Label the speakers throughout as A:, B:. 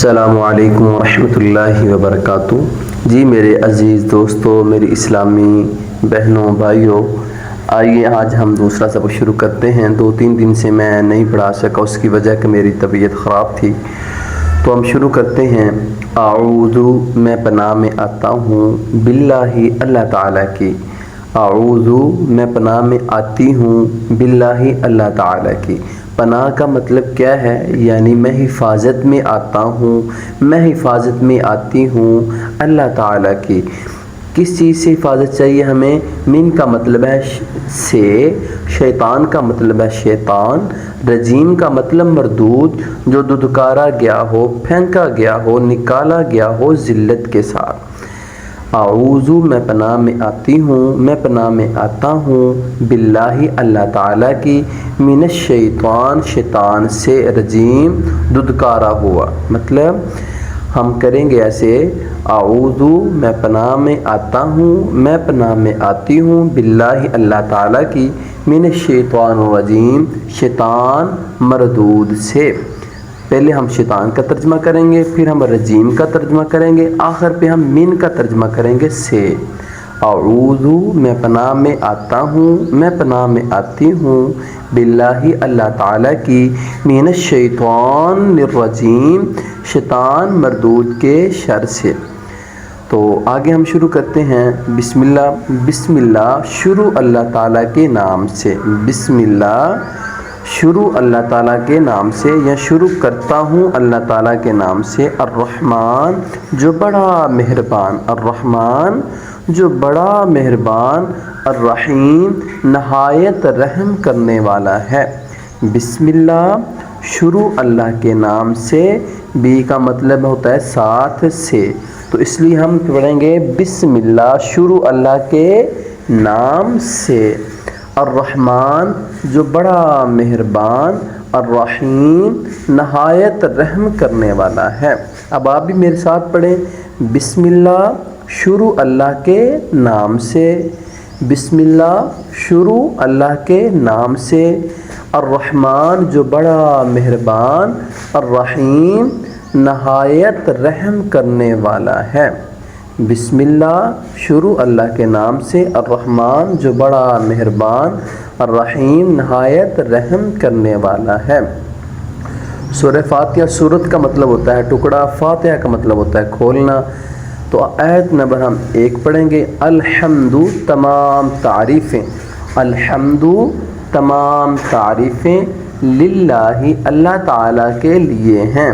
A: السلام علیکم ورحمۃ اللہ وبرکاتہ۔ جی میرے عزیز دوستوں، میری اسلامی بہنوں بھائیوں، آئیے آج ہم دوسرا سبق شروع کرتے ہیں۔ 2-3 دن سے میں نہیں پڑھا سکا، اس کی وجہ کہ میری طبیعت خراب تھی۔ تو ہم شروع کرتے ہیں۔ اعوذ، میں پناہ میں آتا ہوں، باللہ، اللہ تعالیٰ کی۔ اعوذ، میں پناہ میں آتی ہوں، باللہ، اللہ تعالیٰ کی۔ پناہ کا مطلب کیا ہے؟ یعنی میں حفاظت میں آتا ہوں، میں حفاظت میں آتی ہوں اللہ تعالیٰ کی۔ کس چیز سے حفاظت چاہیے ہمیں؟ من کا مطلب ہے سے، شیطان کا مطلب ہے شیطان، رجیم کا مطلب مردود، جو دھتکارا گیا ہو، پھینکا گیا ہو، نکالا گیا ہو ذلت کے ساتھ۔ اعوذ، میں پناہ میں آتی ہوں، میں پناہ میں آتا ہوں، باللہ، اللہ تعالیٰ کی، من الشیطان، شیطان سے، رجیم، دھتکارا ہوا۔ مطلب ہم کریں گے ایسے، اعوذ، میں پناہ میں آتا ہوں، میں پناہ میں آتی ہوں، باللہ، اللہ تعالیٰ کی، من الشیطان الرجیم، شیطان مردود سے۔ پہلے ہم شیطان کا ترجمہ کریں گے، پھر ہم رجیم کا ترجمہ کریں گے، آخر پہ ہم من کا ترجمہ کریں گے سے۔ اعوذ، میں پناہ میں آتا ہوں، میں پناہ میں آتی ہوں، باللہ، اللہ تعالیٰ کی، من الشیطان الرجیم، شیطان مردود کے شر سے۔ تو آگے ہم شروع کرتے ہیں۔ بسم اللہ، بسم اللہ، شروع اللہ تعالیٰ کے نام سے۔ بسم اللہ، شروع اللہ تعالیٰ کے نام سے، یا شروع کرتا ہوں اللہ تعالیٰ کے نام سے۔ الرحمن، جو بڑا مہربان، الرحمن، جو بڑا مہربان، الرحیم، نہایت رحم کرنے والا ہے۔ بسم اللہ، شروع اللہ کے نام سے، بی کا مطلب ہوتا ہے ساتھ سے، تو اس لیے ہم پڑھیں گے بسم اللہ، شروع اللہ کے نام سے۔ الرحمن، جو بڑا مہربان، الرحیم، نہایت رحم کرنے والا ہے۔ اب آپ بھی میرے ساتھ پڑھیں، بسم اللہ، شروع اللہ کے نام سے، بسم اللہ، شروع اللہ کے نام سے، الرحمن، جو بڑا مہربان، الرحیم، نہایت رحم کرنے والا ہے۔ بسم اللہ، شروع اللہ کے نام سے، الرحمن، جو بڑا مہربان، الرحیم، نہایت رحم کرنے والا ہے۔ سورہ فاتحہ سورت کا مطلب ہوتا ہے ٹکڑا، فاتحہ کا مطلب ہوتا ہے کھولنا۔ تو آیت نمبر ہم 1 پڑھیں گے۔ الحمد، تمام تعریفیں، الحمد، تمام تعریفیں، للہ، اللہ تعالیٰ کے لیے ہیں۔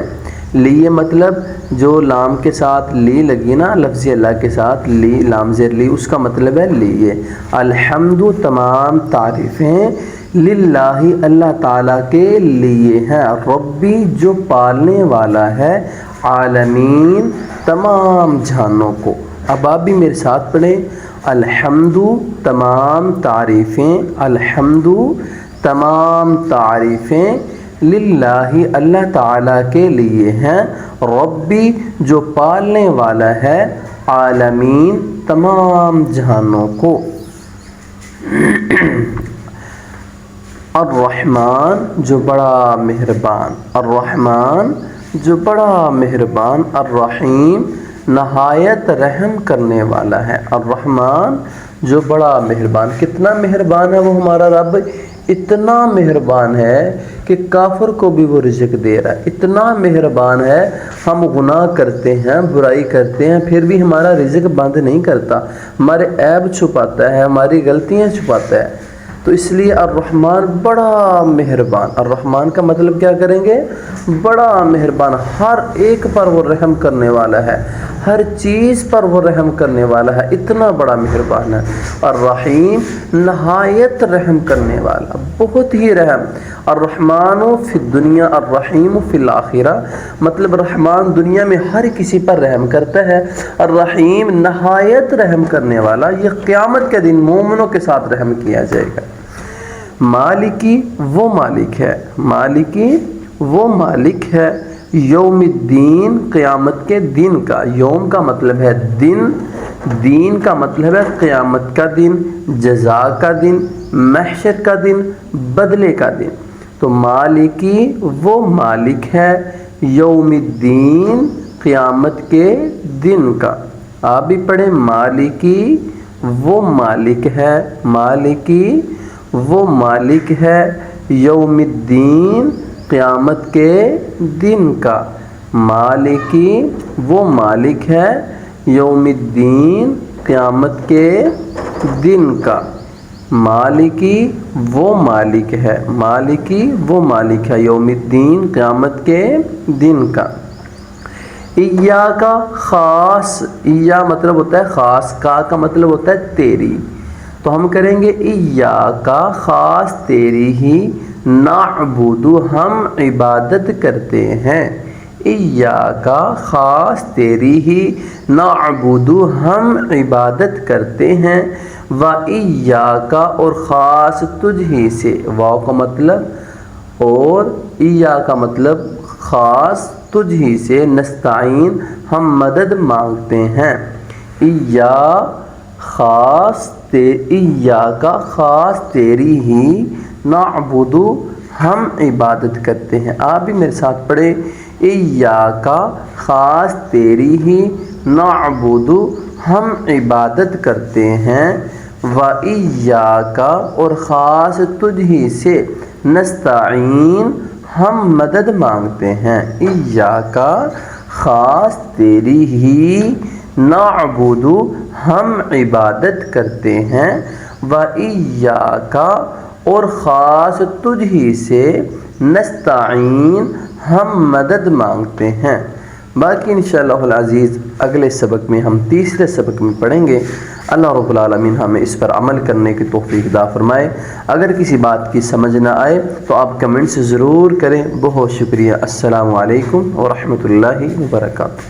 A: لیے مطلب جو لام کے ساتھ لی لگی نا، لفظ اللہ کے ساتھ لی، لام زیر لی، اس کا مطلب ہے لیے۔ الحمد، تمام تعریفیں، للہ، اللہ تعالیٰ کے لیے ہیں، ربی، جو پالنے والا ہے، عالمین، تمام جہانوں کو۔ اب آپ بھی میرے ساتھ پڑھیں، الحمد، تمام تعریفیں، الحمد، تمام تعریفیں، للہ، اللہ تعالیٰ کے لیے ہیں، ربی، جو پالنے والا ہے، عالمین، تمام جہانوں کو۔ الرحمن، جو بڑا مہربان، الرحمن، جو بڑا مہربان، الرحیم، نہایت رحم کرنے والا ہے۔ الرحمن، جو بڑا مہربان، کتنا مہربان ہے وہ ہمارا رب؟ اتنا مہربان ہے کہ کافر کو بھی وہ رزق دے رہا ہے، اتنا مہربان ہے۔ ہم گناہ کرتے ہیں، برائی کرتے ہیں، پھر بھی ہمارا رزق بند نہیں کرتا، ہمارے عیب چھپاتا ہے، ہماری غلطیاں چھپاتا ہے۔ تو اس لیے الرحمن، بڑا مہربان۔ الرحمن کا مطلب کیا کریں گے؟ بڑا مہربان، ہر ایک پر وہ رحم کرنے والا ہے، ہر چیز پر وہ رحم کرنے والا ہے، اتنا بڑا مہربان ہے۔ الرحیم، نہایت رحم کرنے والا، بہت ہی رحم۔ الرحمن فی الدنیا، الرحیم فی الآخرہ، مطلب رحمان دنیا میں ہر کسی پر رحم کرتا ہے، الرحیم، نہایت رحم کرنے والا، یہ قیامت کے دن مومنوں کے ساتھ رحم کیا جائے گا۔ مالکی، وہ مالک ہے، مالکی، وہ مالک ہے، یوم الدین، قیامت کے دن کا۔ یوم کا مطلب ہے دن، دین کا مطلب ہے قیامت کا دن، جزا کا دن، محشر کا دن، بدلے کا دن۔ تو مالکی، وہ مالک ہے، یوم الدین قیامت کے دن کا. آپ بھی پڑھیں مالکی وہ مالک ہے، مالکی وہ مالک ہے، یوم الدین قیامت کے دن کا. مالکی وہ مالک ہے، یوم الدین قیامت کے دن کا. مالکی وہ مالک ہے، مالکی وہ مالک ہے، یوم الدین قیامت کے دن کا. ایاک خاص، ایا مطلب ہوتا ہے خاص، کا مطلب ہوتا ہے تیری. تو ہم کریں گے ایاک خاص تیری ہی، نعبد ہم عبادت کرتے ہیں. ایاک خاص تیری ہی، نعبد ہم عبادت کرتے ہیں. و ایاک اور خاص تجھ ہی سے، واو کا مطلب اور ایاک کا مطلب خاص تجھ ہی سے، نستعین ہم مدد مانگتے ہیں. ایاک خاص تیری ہی، نعبد ہم عبادت کرتے ہیں. آپ بھی میرے ساتھ پڑھیں ایاک خاص تیری ہی، نعبد ہم عبادت کرتے ہیں. و ایاک اور خاص تجھ ہی سے، نستعین ہم مدد مانگتے ہیں. ایاک خاص تیری ہی، نعبد ہم عبادت کرتے ہیں. و ایاک اور خاص تجھ ہی سے، نستعین ہم مدد مانگتے ہیں. باقی انشاءاللہ العزیز اگلے سبق میں ہم تیسرے سبق میں پڑھیں گے. اللہ رب العالمین ہمیں اس پر عمل کرنے کی توفیق عطا فرمائے. اگر کسی بات کی سمجھ نہ آئے تو آپ کمنٹس ضرور کریں. بہت شکریہ. السلام علیکم ورحمۃ اللہ وبرکاتہ.